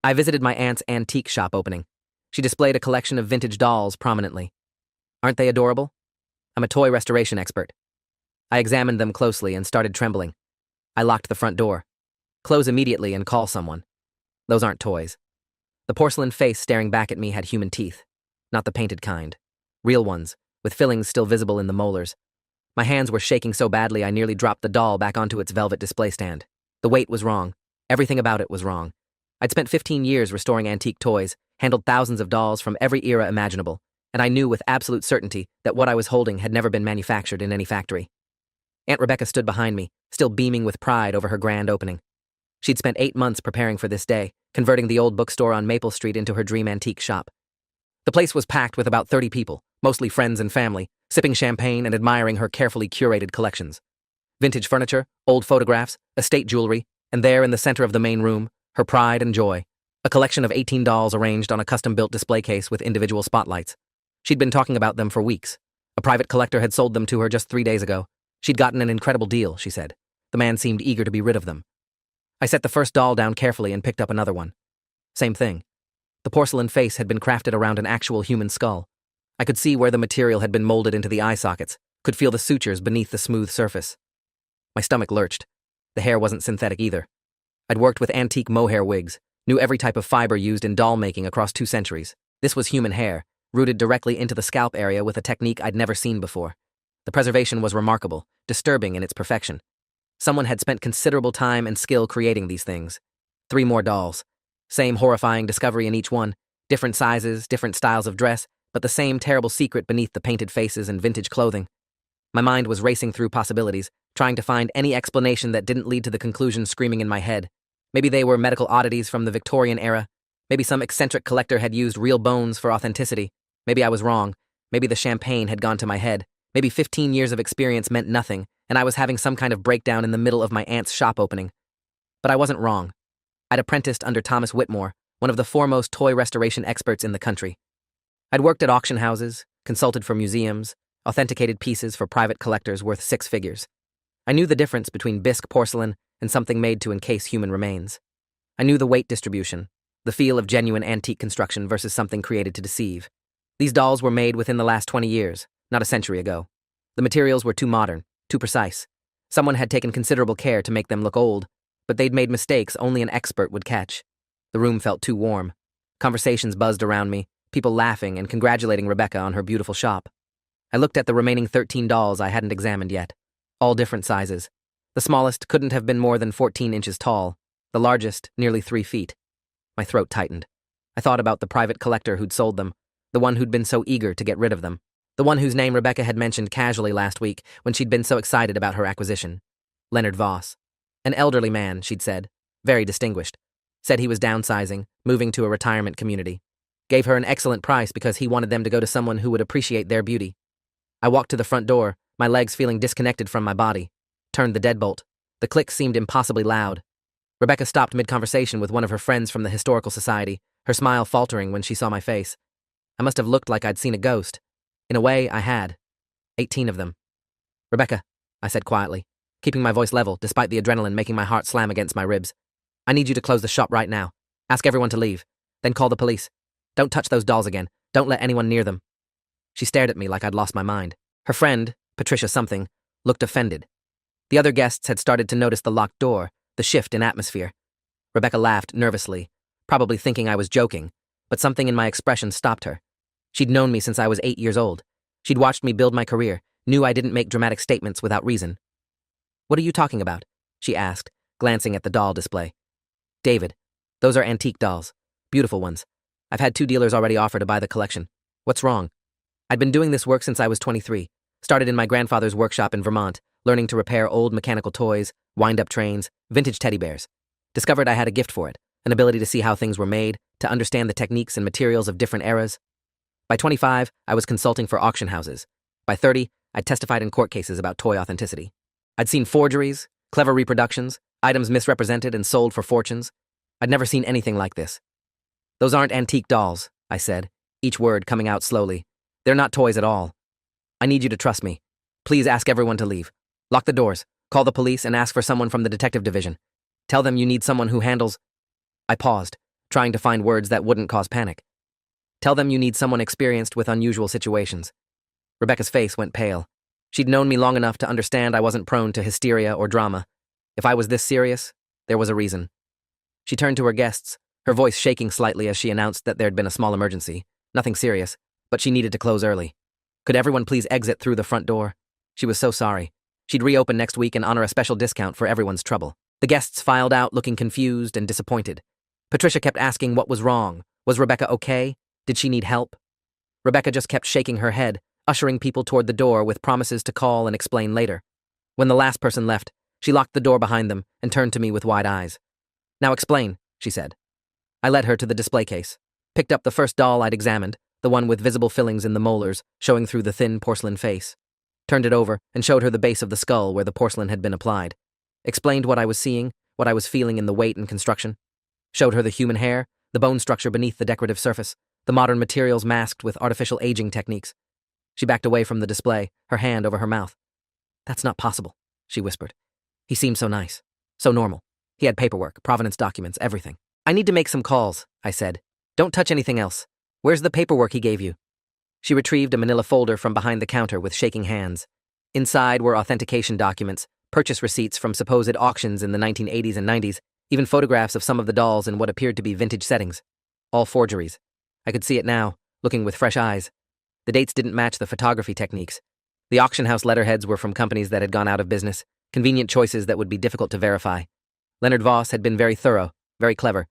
I visited my aunt's antique shop opening. She displayed a collection of vintage dolls prominently. Aren't they adorable? I'm a toy restoration expert. I examined them closely and started trembling. I locked the front door. Close immediately and call someone. Those aren't toys. The porcelain face staring back at me had human teeth. Not the painted kind. Real ones, with fillings still visible in the molars. My hands were shaking so badly I nearly dropped the doll back onto its velvet display stand. The weight was wrong. Everything about it was wrong. I'd spent 15 years restoring antique toys, handled thousands of dolls from every era imaginable, and I knew with absolute certainty that what I was holding had never been manufactured in any factory. Aunt Rebecca stood behind me, still beaming with pride over her grand opening. She'd spent 8 months preparing for this day, converting the old bookstore on Maple Street into her dream antique shop. The place was packed with about 30 people, mostly friends and family, sipping champagne and admiring her carefully curated collections. Vintage furniture, old photographs, estate jewelry, and there in the center of the main room, her pride and joy, a collection of 18 dolls arranged on a custom-built display case with individual spotlights. She'd been talking about them for weeks. A private collector had sold them to her just 3 days ago. She'd gotten an incredible deal, she said. The man seemed eager to be rid of them. I set the first doll down carefully and picked up another one. Same thing. The porcelain face had been crafted around an actual human skull. I could see where the material had been molded into the eye sockets, could feel the sutures beneath the smooth surface. My stomach lurched. The hair wasn't synthetic either. I'd worked with antique mohair wigs, knew every type of fiber used in doll making across 2 centuries. This was human hair, rooted directly into the scalp area with a technique I'd never seen before. The preservation was remarkable, disturbing in its perfection. Someone had spent considerable time and skill creating these things. 3 more dolls. Same horrifying discovery in each one, different sizes, different styles of dress, but the same terrible secret beneath the painted faces and vintage clothing. My mind was racing through possibilities, trying to find any explanation that didn't lead to the conclusion screaming in my head. Maybe they were medical oddities from the Victorian era. Maybe some eccentric collector had used real bones for authenticity. Maybe I was wrong. Maybe the champagne had gone to my head. Maybe 15 years of experience meant nothing, and I was having some kind of breakdown in the middle of my aunt's shop opening. But I wasn't wrong. I'd apprenticed under Thomas Whitmore, one of the foremost toy restoration experts in the country. I'd worked at auction houses, consulted for museums, authenticated pieces for private collectors worth 6 figures. I knew the difference between bisque porcelain and something made to encase human remains. I knew the weight distribution, the feel of genuine antique construction versus something created to deceive. These dolls were made within the last 20 years, not a century ago. The materials were too modern, too precise. Someone had taken considerable care to make them look old, but they'd made mistakes only an expert would catch. The room felt too warm. Conversations buzzed around me, people laughing and congratulating Rebecca on her beautiful shop. I looked at the remaining 13 dolls I hadn't examined yet, all different sizes. The smallest couldn't have been more than 14 inches tall, the largest nearly 3 feet. My throat tightened. I thought about the private collector who'd sold them, the one who'd been so eager to get rid of them, the one whose name Rebecca had mentioned casually last week when she'd been so excited about her acquisition. Leonard Voss. An elderly man, she'd said, very distinguished. Said he was downsizing, moving to a retirement community. Gave her an excellent price because he wanted them to go to someone who would appreciate their beauty. I walked to the front door, my legs feeling disconnected from my body. Turned the deadbolt. The click seemed impossibly loud. Rebecca stopped mid-conversation with one of her friends from the Historical Society, her smile faltering when she saw my face. I must have looked like I'd seen a ghost. In a way, I had. 18 of them. Rebecca, I said quietly, keeping my voice level despite the adrenaline making my heart slam against my ribs. I need you to close the shop right now. Ask everyone to leave. Then call the police. Don't touch those dolls again. Don't let anyone near them. She stared at me like I'd lost my mind. Her friend, Patricia something, looked offended. The other guests had started to notice the locked door, the shift in atmosphere. Rebecca laughed nervously, probably thinking I was joking, but something in my expression stopped her. She'd known me since I was 8 years old. She'd watched me build my career, knew I didn't make dramatic statements without reason. What are you talking about? She asked, glancing at the doll display. David, those are antique dolls. Beautiful ones. I've had 2 dealers already offer to buy the collection. What's wrong? I'd been doing this work since I was 23. Started in my grandfather's workshop in Vermont, learning to repair old mechanical toys, wind-up trains, vintage teddy bears. Discovered I had a gift for it, an ability to see how things were made, to understand the techniques and materials of different eras. By 25, I was consulting for auction houses. By 30, I'd testified in court cases about toy authenticity. I'd seen forgeries, clever reproductions, items misrepresented and sold for fortunes. I'd never seen anything like this. Those aren't antique dolls, I said, each word coming out slowly. They're not toys at all. I need you to trust me. Please ask everyone to leave. Lock the doors, call the police, and ask for someone from the detective division. Tell them you need someone who handles... I paused, trying to find words that wouldn't cause panic. Tell them you need someone experienced with unusual situations. Rebecca's face went pale. She'd known me long enough to understand I wasn't prone to hysteria or drama. If I was this serious, there was a reason. She turned to her guests, her voice shaking slightly as she announced that there'd been a small emergency. Nothing serious, but she needed to close early. Could everyone please exit through the front door? She was so sorry. She'd reopen next week and honor a special discount for everyone's trouble. The guests filed out looking confused and disappointed. Patricia kept asking what was wrong. Was Rebecca okay? Did she need help? Rebecca just kept shaking her head, ushering people toward the door with promises to call and explain later. When the last person left, she locked the door behind them and turned to me with wide eyes. "Now explain," she said. I led her to the display case, picked up the first doll I'd examined, the one with visible fillings in the molars showing through the thin porcelain face, turned it over and showed her the base of the skull where the porcelain had been applied, explained what I was seeing, what I was feeling in the weight and construction, showed her the human hair, the bone structure beneath the decorative surface, the modern materials masked with artificial aging techniques. She backed away from the display, her hand over her mouth. "That's not possible," she whispered. "He seemed so nice, so normal. He had paperwork, provenance documents, everything." "I need to make some calls," I said. "Don't touch anything else. Where's the paperwork he gave you?" She retrieved a manila folder from behind the counter with shaking hands. Inside were authentication documents, purchase receipts from supposed auctions in the 1980s and 90s, even photographs of some of the dolls in what appeared to be vintage settings. All forgeries. I could see it now, looking with fresh eyes. The dates didn't match the photography techniques. The auction house letterheads were from companies that had gone out of business, convenient choices that would be difficult to verify. Leonard Voss had been very thorough, very clever,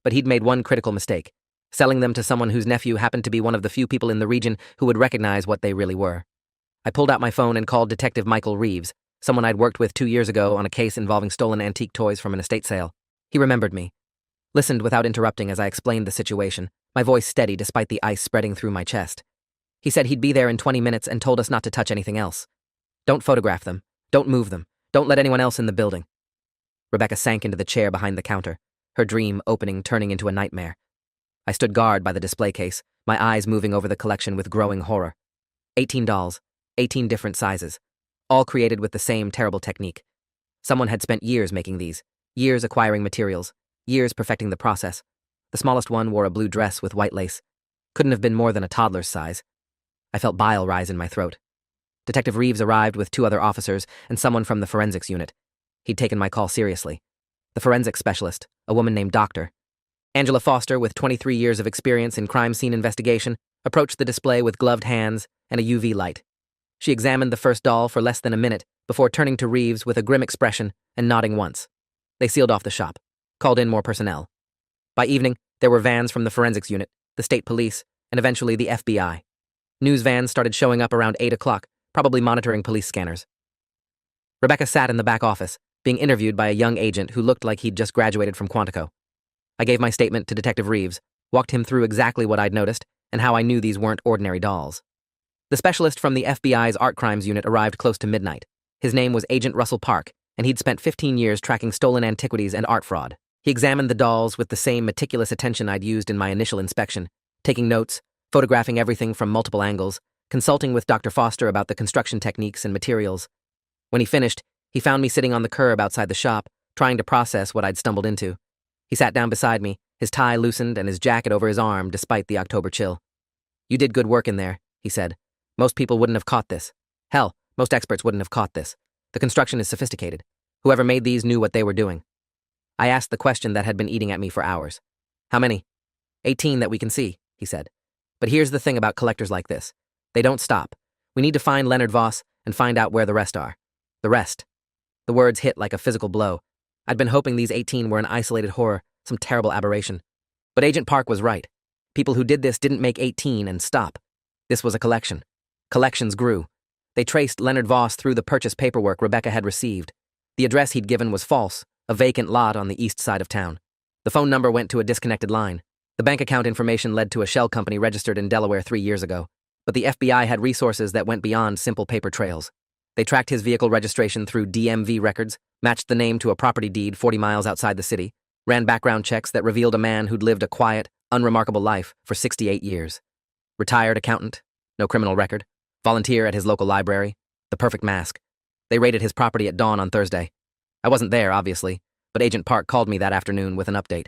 but he'd made one critical mistake, selling them to someone whose nephew happened to be one of the few people in the region who would recognize what they really were. I pulled out my phone and called Detective Michael Reeves, someone I'd worked with 2 years ago on a case involving stolen antique toys from an estate sale. He remembered me, listened without interrupting as I explained the situation, my voice steady despite the ice spreading through my chest. He said he'd be there in 20 minutes and told us not to touch anything else. "Don't photograph them. Don't move them. Don't let anyone else in the building." Rebecca sank into the chair behind the counter, her dream opening turning into a nightmare. I stood guard by the display case, my eyes moving over the collection with growing horror. 18 dolls, 18 different sizes, all created with the same terrible technique. Someone had spent years making these, years acquiring materials, years perfecting the process. The smallest one wore a blue dress with white lace. Couldn't have been more than a toddler's size. I felt bile rise in my throat. Detective Reeves arrived with 2 other officers and someone from the forensics unit. He'd taken my call seriously. The forensics specialist, a woman named Dr. Angela Foster, with 23 years of experience in crime scene investigation, approached the display with gloved hands and a UV light. She examined the first doll for less than a minute before turning to Reeves with a grim expression and nodding once. They sealed off the shop, called in more personnel. By evening, there were vans from the forensics unit, the state police, and eventually the FBI. News vans started showing up around 8 o'clock, probably monitoring police scanners. Rebecca sat in the back office, being interviewed by a young agent who looked like he'd just graduated from Quantico. I gave my statement to Detective Reeves, walked him through exactly what I'd noticed and how I knew these weren't ordinary dolls. The specialist from the FBI's art crimes unit arrived close to midnight. His name was Agent Russell Park, and he'd spent 15 years tracking stolen antiquities and art fraud. He examined the dolls with the same meticulous attention I'd used in my initial inspection, taking notes, photographing everything from multiple angles, consulting with Dr. Foster about the construction techniques and materials. When he finished, he found me sitting on the curb outside the shop, trying to process what I'd stumbled into. He sat down beside me, his tie loosened and his jacket over his arm despite the October chill. "You did good work in there," he said. "Most people wouldn't have caught this. Hell, most experts wouldn't have caught this. The construction is sophisticated. Whoever made these knew what they were doing." I asked the question that had been eating at me for hours. "How many?" 18 that we can see," he said. "But here's the thing about collectors like this. They don't stop. We need to find Leonard Voss and find out where the rest are. The rest." The words hit like a physical blow. I'd been hoping these 18 were an isolated horror, some terrible aberration. But Agent Park was right. People who did this didn't make 18 and stop. This was a collection. Collections grew. They traced Leonard Voss through the purchase paperwork Rebecca had received. The address he'd given was false, a vacant lot on the east side of town. The phone number went to a disconnected line. The bank account information led to a shell company registered in Delaware 3 years ago. But the FBI had resources that went beyond simple paper trails. They tracked his vehicle registration through DMV records, matched the name to a property deed 40 miles outside the city, ran background checks that revealed a man who'd lived a quiet, unremarkable life for 68 years. Retired accountant, no criminal record, volunteer at his local library, the perfect mask. They raided his property at dawn on Thursday. I wasn't there, obviously, but Agent Park called me that afternoon with an update.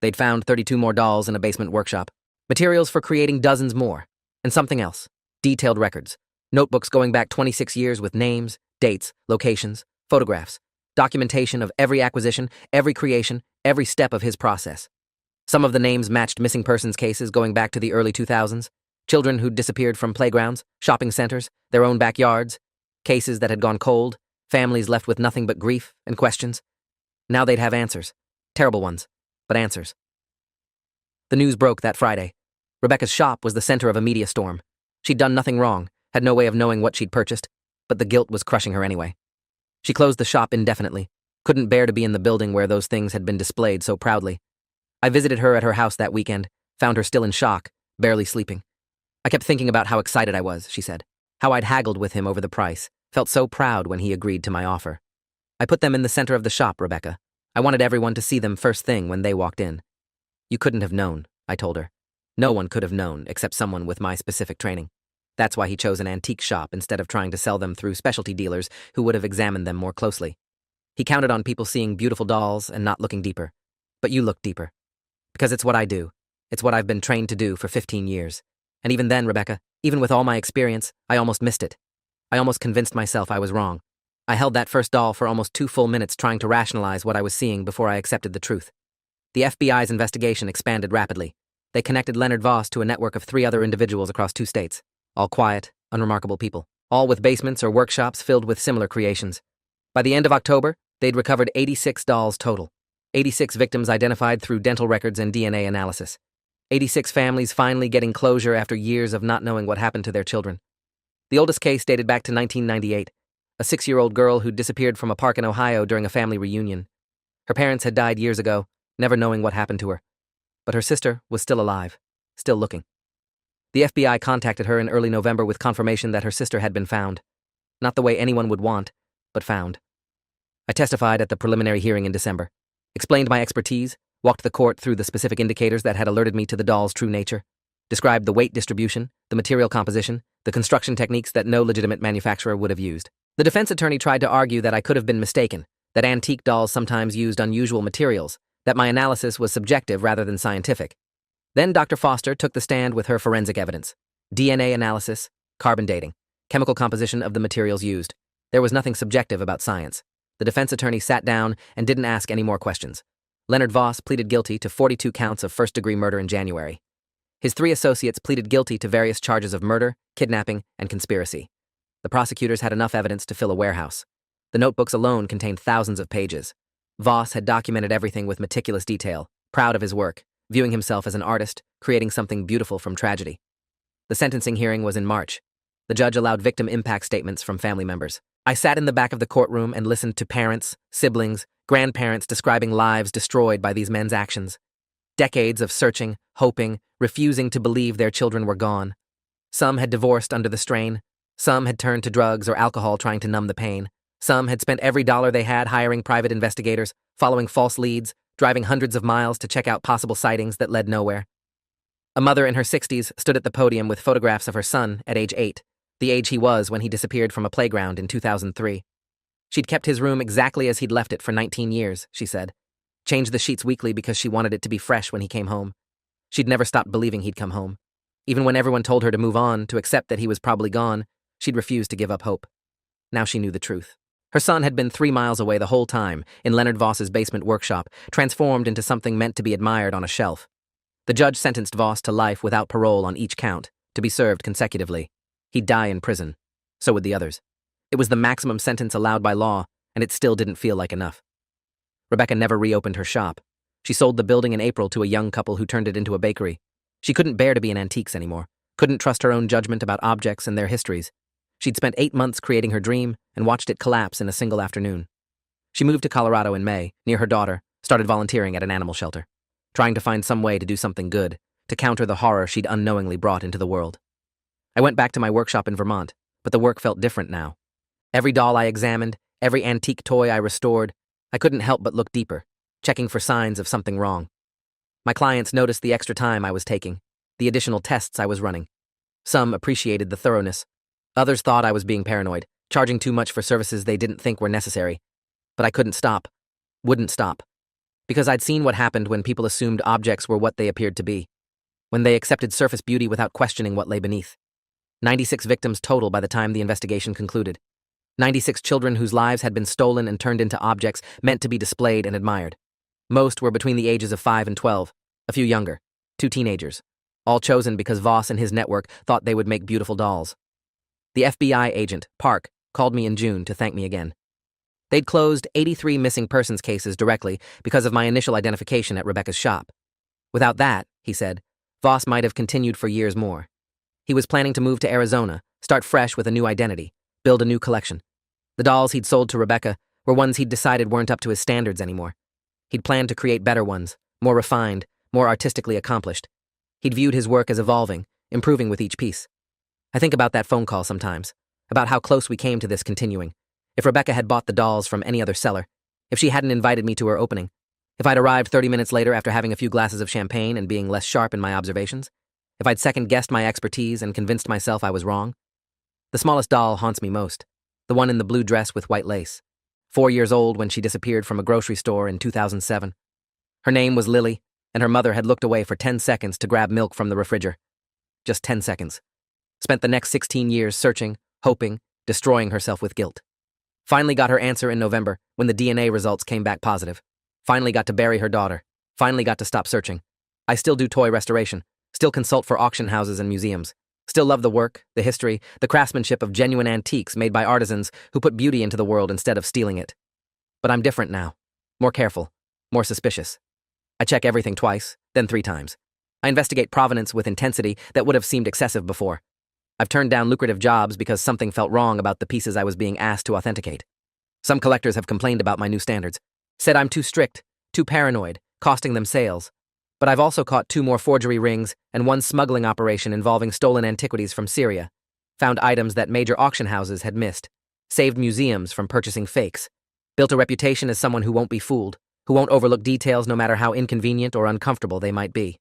They'd found 32 more dolls in a basement workshop, materials for creating dozens more, and something else, detailed records, notebooks going back 26 years with names, dates, locations, photographs, documentation of every acquisition, every creation, every step of his process. Some of the names matched missing persons cases going back to the early 2000s, children who'd disappeared from playgrounds, shopping centers, their own backyards, cases that had gone cold, families left with nothing but grief and questions. Now they'd have answers. Terrible ones, but answers. The news broke that Friday. Rebecca's shop was the center of a media storm. She'd done nothing wrong, had no way of knowing what she'd purchased, but the guilt was crushing her anyway. She closed the shop indefinitely, couldn't bear to be in the building where those things had been displayed so proudly. I visited her at her house that weekend, found her still in shock, barely sleeping. I kept thinking about how excited I was, she said, how I'd haggled with him over the price, felt so proud when he agreed to my offer. I put them in the center of the shop, Rebecca. I wanted everyone to see them first thing when they walked in. You couldn't have known, I told her. No one could have known except someone with my specific training. That's why he chose an antique shop instead of trying to sell them through specialty dealers who would have examined them more closely. He counted on people seeing beautiful dolls and not looking deeper. But you look deeper. Because it's what I do. It's what I've been trained to do for 15 years. And even then, Rebecca, even with all my experience, I almost missed it. I almost convinced myself I was wrong. I held that first doll for almost 2 full minutes trying to rationalize what I was seeing before I accepted the truth. The FBI's investigation expanded rapidly. They connected Leonard Voss to a network of 3 other individuals across 2 states. All quiet, unremarkable people. All with basements or workshops filled with similar creations. By the end of October, they'd recovered 86 dolls total. 86 victims identified through dental records and DNA analysis. 86 families finally getting closure after years of not knowing what happened to their children. The oldest case dated back to 1998, a 6-year-old girl who disappeared from a park in Ohio during a family reunion. Her parents had died years ago, never knowing what happened to her. But her sister was still alive, still looking. The FBI contacted her in early November with confirmation that her sister had been found. Not the way anyone would want, but found. I testified at the preliminary hearing in December, explained my expertise, walked the court through the specific indicators that had alerted me to the doll's true nature, described the weight distribution, the material composition, the construction techniques that no legitimate manufacturer would have used. The defense attorney tried to argue that I could have been mistaken, that antique dolls sometimes used unusual materials, that my analysis was subjective rather than scientific. Then Dr. Foster took the stand with her forensic evidence. DNA analysis, carbon dating, chemical composition of the materials used. There was nothing subjective about science. The defense attorney sat down and didn't ask any more questions. Leonard Voss pleaded guilty to 42 counts of first-degree murder in January. His 3 associates pleaded guilty to various charges of murder, kidnapping, and conspiracy. The prosecutors had enough evidence to fill a warehouse. The notebooks alone contained thousands of pages. Voss had documented everything with meticulous detail, proud of his work, viewing himself as an artist, creating something beautiful from tragedy. The sentencing hearing was in March. The judge allowed victim impact statements from family members. I sat in the back of the courtroom and listened to parents, siblings, grandparents describing lives destroyed by these men's actions. Decades of searching, hoping, refusing to believe their children were gone. Some had divorced under the strain. Some had turned to drugs or alcohol trying to numb the pain. Some had spent every dollar they had hiring private investigators, following false leads, driving hundreds of miles to check out possible sightings that led nowhere. A mother in her 60s stood at the podium with photographs of her son at age 8, the age he was when he disappeared from a playground in 2003. She'd kept his room exactly as he'd left it for 19 years, she said. Changed the sheets weekly because she wanted it to be fresh when he came home. She'd never stopped believing he'd come home. Even when everyone told her to move on, to accept that he was probably gone, she'd refused to give up hope. Now she knew the truth. Her son had been 3 miles away the whole time, in Leonard Voss's basement workshop, transformed into something meant to be admired on a shelf. The judge sentenced Voss to life without parole on each count, to be served consecutively. He'd die in prison. So would the others. It was the maximum sentence allowed by law, and it still didn't feel like enough. Rebecca never reopened her shop. She sold the building in April to a young couple who turned it into a bakery. She couldn't bear to be in antiques anymore, couldn't trust her own judgment about objects and their histories. She'd spent 8 months creating her dream and watched it collapse in a single afternoon. She moved to Colorado in May, near her daughter, started volunteering at an animal shelter, trying to find some way to do something good, to counter the horror she'd unknowingly brought into the world. I went back to my workshop in Vermont, but the work felt different now. Every doll I examined, every antique toy I restored, I couldn't help but look deeper, checking for signs of something wrong. My clients noticed the extra time I was taking, the additional tests I was running. Some appreciated the thoroughness. Others thought I was being paranoid, charging too much for services they didn't think were necessary. But I couldn't stop. Wouldn't stop. Because I'd seen what happened when people assumed objects were what they appeared to be, when they accepted surface beauty without questioning what lay beneath. 96 victims total by the time the investigation concluded. 96 children whose lives had been stolen and turned into objects meant to be displayed and admired. Most were between the ages of 5 and 12, a few younger, 2 teenagers, all chosen because Voss and his network thought they would make beautiful dolls. The FBI agent, Park, called me in June to thank me again. They'd closed 83 missing persons cases directly because of my initial identification at Rebecca's shop. Without that, he said, Voss might have continued for years more. He was planning to move to Arizona, start fresh with a new identity, build a new collection. The dolls he'd sold to Rebecca were ones he'd decided weren't up to his standards anymore. He'd planned to create better ones, more refined, more artistically accomplished. He'd viewed his work as evolving, improving with each piece. I think about that phone call sometimes, about how close we came to this continuing. If Rebecca had bought the dolls from any other seller, if she hadn't invited me to her opening, if I'd arrived 30 minutes later after having a few glasses of champagne and being less sharp in my observations, if I'd second-guessed my expertise and convinced myself I was wrong. The smallest doll haunts me most, the one in the blue dress with white lace. 4 years old when she disappeared from a grocery store in 2007. Her name was Lily, and her mother had looked away for 10 seconds to grab milk from the refrigerator. Just 10 seconds. Spent the next 16 years searching, hoping, destroying herself with guilt. Finally got her answer in November when the DNA results came back positive. Finally got to bury her daughter. Finally got to stop searching. I still do toy restoration, still consult for auction houses and museums. Still love the work, the history, the craftsmanship of genuine antiques made by artisans who put beauty into the world instead of stealing it. But I'm different now. More careful, more suspicious. I check everything twice, then 3 times. I investigate provenance with intensity that would have seemed excessive before. I've turned down lucrative jobs because something felt wrong about the pieces I was being asked to authenticate. Some collectors have complained about my new standards, said I'm too strict, too paranoid, costing them sales. But I've also caught 2 more forgery rings and 1 smuggling operation involving stolen antiquities from Syria, found items that major auction houses had missed, saved museums from purchasing fakes, built a reputation as someone who won't be fooled, who won't overlook details no matter how inconvenient or uncomfortable they might be.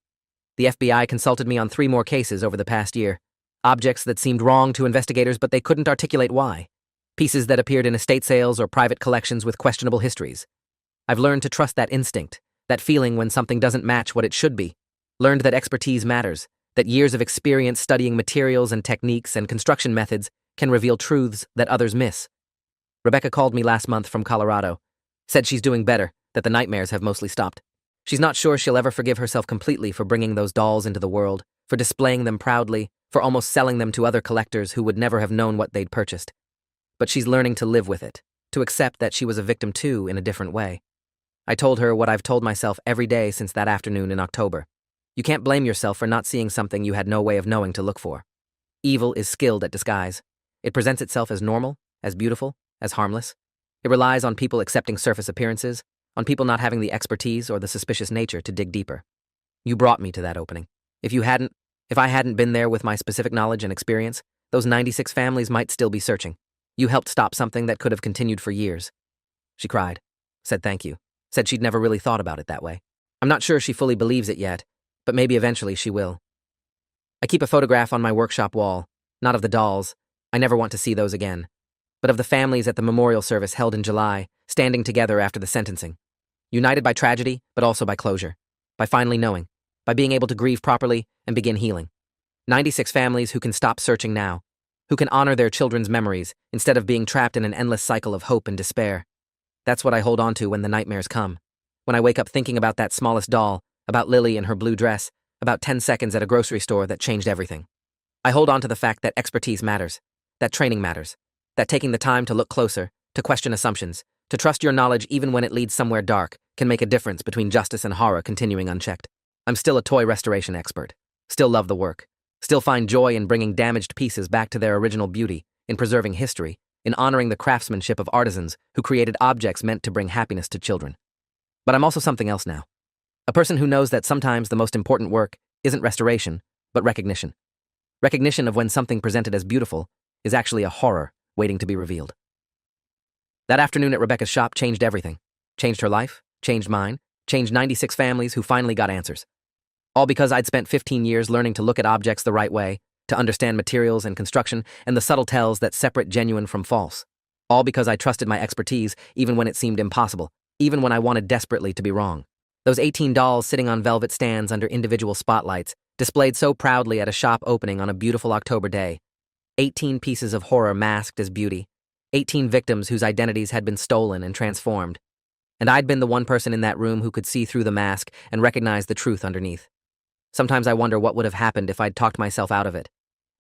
The FBI consulted me on 3 more cases over the past year, objects that seemed wrong to investigators but they couldn't articulate why, pieces that appeared in estate sales or private collections with questionable histories. I've learned to trust that instinct, that feeling when something doesn't match what it should be, learned that expertise matters, that years of experience studying materials and techniques and construction methods can reveal truths that others miss. Rebecca called me last month from Colorado, said she's doing better, that the nightmares have mostly stopped. She's not sure she'll ever forgive herself completely for bringing those dolls into the world, for displaying them proudly, for almost selling them to other collectors who would never have known what they'd purchased. But she's learning to live with it, to accept that she was a victim too in a different way. I told her what I've told myself every day since that afternoon in October. You can't blame yourself for not seeing something you had no way of knowing to look for. Evil is skilled at disguise. It presents itself as normal, as beautiful, as harmless. It relies on people accepting surface appearances, on people not having the expertise or the suspicious nature to dig deeper. You brought me to that opening. If I hadn't been there with my specific knowledge and experience, those 96 families might still be searching. You helped stop something that could have continued for years. She cried, said thank you, said she'd never really thought about it that way. I'm not sure she fully believes it yet, but maybe eventually she will. I keep a photograph on my workshop wall, not of the dolls, I never want to see those again, but of the families at the memorial service held in July, standing together after the sentencing. United by tragedy, but also by closure, by finally knowing, by being able to grieve properly and begin healing. 96 families who can stop searching now, who can honor their children's memories instead of being trapped in an endless cycle of hope and despair. That's what I hold on to when the nightmares come. When I wake up thinking about that smallest doll, about Lily in her blue dress, about 10 seconds at a grocery store that changed everything. I hold on to the fact that expertise matters, that training matters, that taking the time to look closer, to question assumptions, to trust your knowledge even when it leads somewhere dark, can make a difference between justice and horror continuing unchecked. I'm still a toy restoration expert, still love the work, still find joy in bringing damaged pieces back to their original beauty, in preserving history, in honoring the craftsmanship of artisans who created objects meant to bring happiness to children. But I'm also something else now. A person who knows that sometimes the most important work isn't restoration, but recognition. Recognition of when something presented as beautiful is actually a horror waiting to be revealed. That afternoon at Rebecca's shop changed everything. Changed her life, changed mine, changed 96 families who finally got answers. All because I'd spent 15 years learning to look at objects the right way, to understand materials and construction and the subtle tells that separate genuine from false. All because I trusted my expertise even when it seemed impossible, even when I wanted desperately to be wrong. Those 18 dolls sitting on velvet stands under individual spotlights, displayed so proudly at a shop opening on a beautiful October day. 18 pieces of horror masked as beauty. 18 victims whose identities had been stolen and transformed. And I'd been the one person in that room who could see through the mask and recognize the truth underneath. Sometimes I wonder what would have happened if I'd talked myself out of it.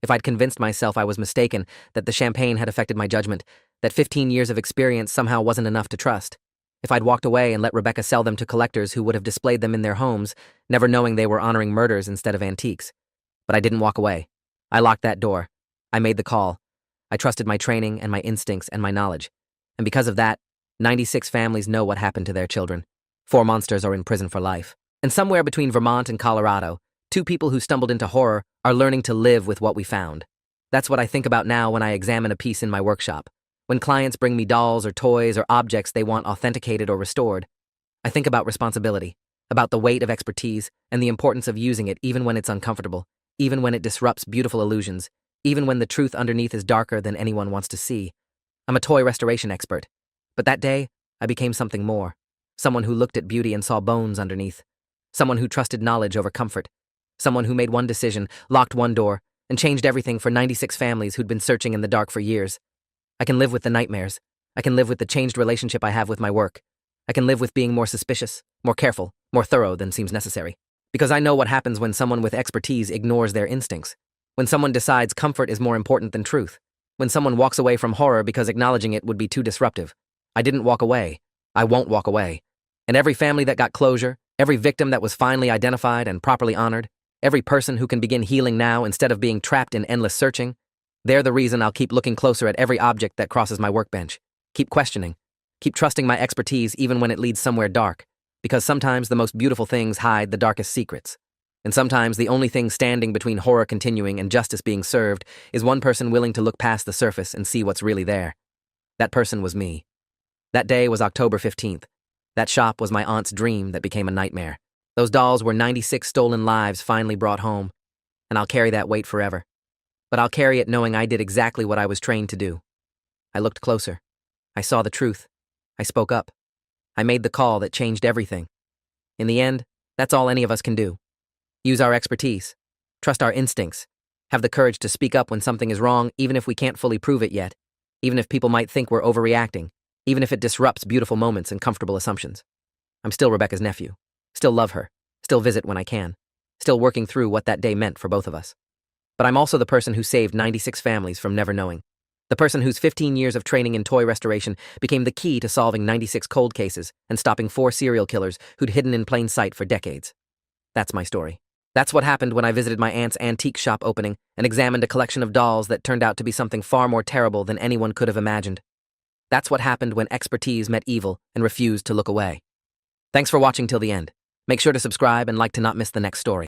If I'd convinced myself I was mistaken, that the champagne had affected my judgment, that 15 years of experience somehow wasn't enough to trust. If I'd walked away and let Rebecca sell them to collectors who would have displayed them in their homes, never knowing they were honoring murders instead of antiques. But I didn't walk away. I locked that door. I made the call. I trusted my training and my instincts and my knowledge. And because of that, 96 families know what happened to their children. 4 monsters are in prison for life. And somewhere between Vermont and Colorado, 2 people who stumbled into horror are learning to live with what we found. That's what I think about now when I examine a piece in my workshop. When clients bring me dolls or toys or objects they want authenticated or restored, I think about responsibility, about the weight of expertise and the importance of using it even when it's uncomfortable, even when it disrupts beautiful illusions, even when the truth underneath is darker than anyone wants to see. I'm a toy restoration expert. But that day, I became something more. Someone who looked at beauty and saw bones underneath. Someone who trusted knowledge over comfort. Someone who made one decision, locked one door, and changed everything for 96 families who'd been searching in the dark for years. I can live with the nightmares. I can live with the changed relationship I have with my work. I can live with being more suspicious, more careful, more thorough than seems necessary. Because I know what happens when someone with expertise ignores their instincts. When someone decides comfort is more important than truth. When someone walks away from horror because acknowledging it would be too disruptive. I didn't walk away. I won't walk away. And every family that got closure, every victim that was finally identified and properly honored, every person who can begin healing now instead of being trapped in endless searching, they're the reason I'll keep looking closer at every object that crosses my workbench. Keep questioning. Keep trusting my expertise even when it leads somewhere dark. Because sometimes the most beautiful things hide the darkest secrets. And sometimes the only thing standing between horror continuing and justice being served is one person willing to look past the surface and see what's really there. That person was me. That day was October 15th. That shop was my aunt's dream that became a nightmare. Those dolls were 96 stolen lives finally brought home. And I'll carry that weight forever. But I'll carry it knowing I did exactly what I was trained to do. I looked closer. I saw the truth. I spoke up. I made the call that changed everything. In the end, that's all any of us can do. Use our expertise. Trust our instincts. Have the courage to speak up when something is wrong, even if we can't fully prove it yet. Even if people might think we're overreacting. Even if it disrupts beautiful moments and comfortable assumptions. I'm still Rebecca's nephew. Still love her. Still visit when I can. Still working through what that day meant for both of us. But I'm also the person who saved 96 families from never knowing. The person whose 15 years of training in toy restoration became the key to solving 96 cold cases and stopping 4 serial killers who'd hidden in plain sight for decades. That's my story. That's what happened when I visited my aunt's antique shop opening and examined a collection of dolls that turned out to be something far more terrible than anyone could have imagined. That's what happened when expertise met evil and refused to look away. Thanks for watching till the end. Make sure to subscribe and like to not miss the next story.